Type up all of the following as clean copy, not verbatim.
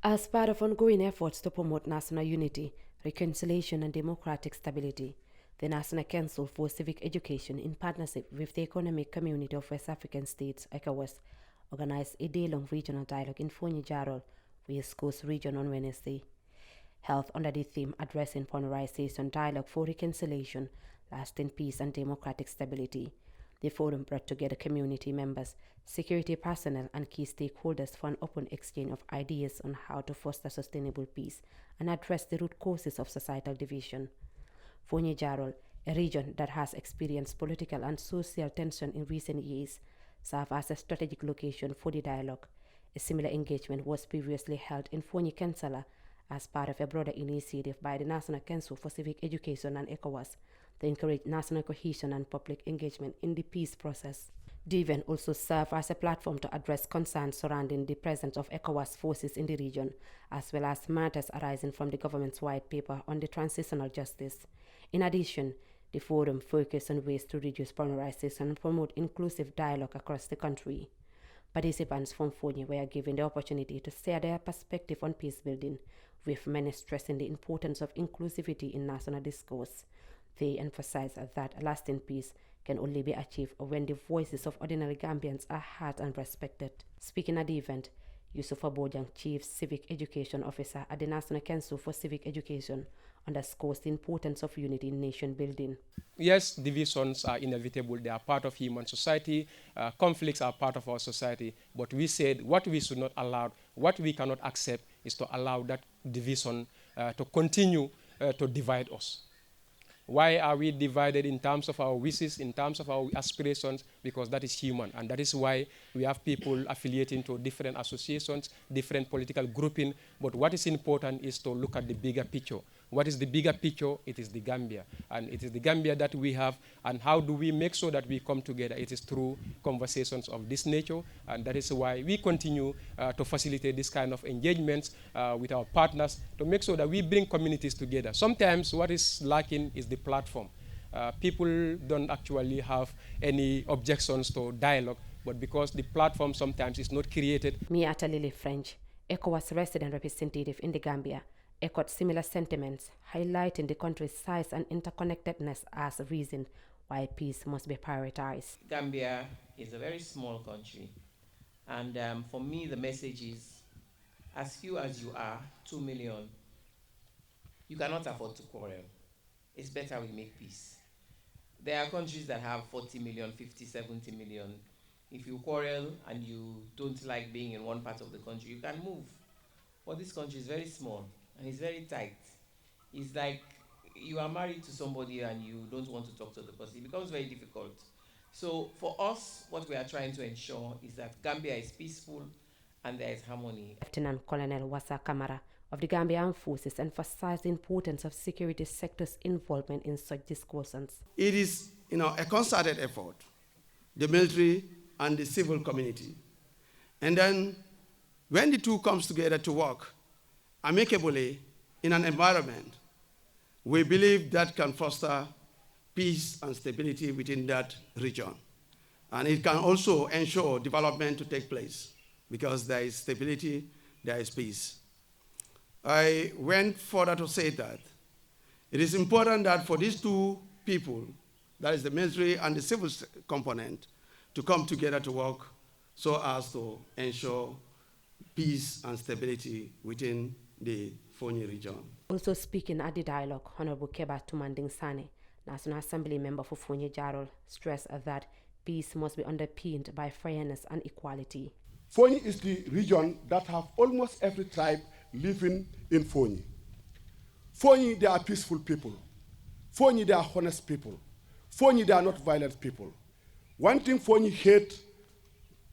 As part of ongoing efforts to promote national unity, reconciliation and democratic stability, the National Council for Civic Education, in partnership with the Economic Community of West African States, ECOWAS, organized a day-long regional dialogue in Foni Jarrol, West Coast region on Wednesday. Held under the theme addressing Polarization, dialogue for reconciliation, lasting peace and democratic stability. The forum brought together community members, security personnel, and key stakeholders for an open exchange of ideas on how to foster sustainable peace and address the root causes of societal division. Foni Jarrol, a region that has experienced political and social tension in recent years, served as a strategic location for the dialogue. A similar engagement was previously held in Foni Kansala as part of a broader initiative by the National Council for Civic Education and ECOWAS to encourage national cohesion and public engagement in the peace process. The event also served as a platform to address concerns surrounding the presence of ECOWAS forces in the region, as well as matters arising from the government's white paper on the transitional justice. In addition, the forum focused on ways to reduce polarization and promote inclusive dialogue across the country. Participants from Foni were given the opportunity to share their perspective on peace building, with many stressing the importance of inclusivity in national discourse. They emphasized that lasting peace can only be achieved when the voices of ordinary Gambians are heard and respected. Speaking at the event, Yusuf Abojang, Chief Civic Education Officer at the National Council for Civic Education, underscores the importance of unity in nation building. Yes, divisions are inevitable. They are part of human society. Conflicts are part of our society. But we said what we should not allow, what we cannot accept is to allow that division to continue to divide us. Why are we divided in terms of our wishes, in terms of our aspirations? Because that is human, and that is why we have people affiliating to different associations, different political grouping. But what is important is to look at the bigger picture. What is the bigger picture? It is the Gambia, and it is the Gambia that we have. And how do we make sure that we come together? It is through conversations of this nature, and that is why we continue to facilitate this kind of engagements with our partners to make sure that we bring communities together. Sometimes what is lacking is the platform. People don't actually have any objections to dialogue, but because the platform sometimes is not created. Miata Lily French, ECOWAS resident representative in the Gambia, echoed similar sentiments, highlighting the country's size and interconnectedness as a reason why peace must be prioritized. Gambia is a very small country, and for me the message is, as few as you are, 2 million, you cannot afford to quarrel. It's better we make peace. There are countries that have 40 million, 50, 70 million. If you quarrel and you don't like being in one part of the country, you can move. But this country is very small and it's very tight. It's like you are married to somebody and you don't want to talk to the person. It becomes very difficult. So for us, what we are trying to ensure is that Gambia is peaceful and there is harmony. Lieutenant Colonel Wassa Kamara of the Gambia Armed Forces emphasized the importance of security sector's involvement in such discussions. It is, a concerted effort, the military and the civil community. And then when the two comes together to work amicably in an environment, we believe that can foster peace and stability within that region. And it can also ensure development to take place because there is stability, there is peace. I went further to say that it is important that for these two people, that is the military and the civil component, to come together to work so as to ensure peace and stability within the Foni region. Also speaking at the dialogue, Honorable Keba Tumanding Sane, National Assembly member for Foni Jarrol, stressed that peace must be underpinned by fairness and equality. Foni is the region that have almost every tribe living in Foni. Foni, they are peaceful people. Foni, they are honest people. Foni, they are not violent people. One thing Foni hate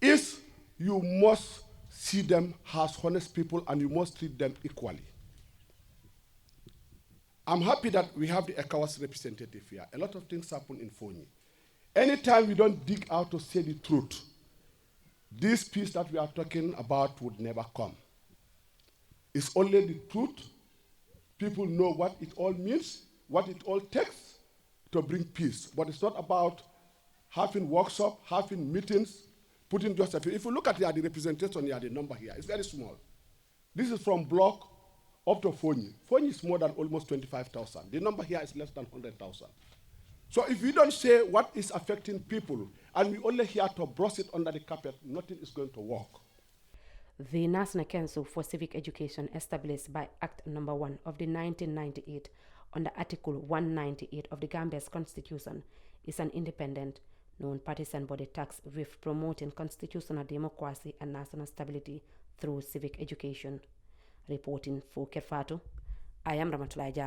is you must see them as honest people and you must treat them equally. I'm happy that we have the ECOWAS representative here. A lot of things happen in Foni. Anytime we don't dig out to say the truth, this peace that we are talking about would never come. It's only the truth. People know what it all means, what it all takes to bring peace. But it's not about having workshops, having meetings, putting just a few. If you look at the representation here, the number here, it's very small. This is from Block up to Foni. Foni is more than almost 25,000. The number here is less than 100,000. So if we don't say what is affecting people, and we only here to brush it under the carpet, nothing is going to work. The National Council for Civic Education, established by Act No. 1 of the 1998 under Article 198 of the Gambia's Constitution, is an independent, non-partisan body tasked with promoting constitutional democracy and national stability through civic education. Reporting for Kerfatu, I am Ramatulai Jarrol.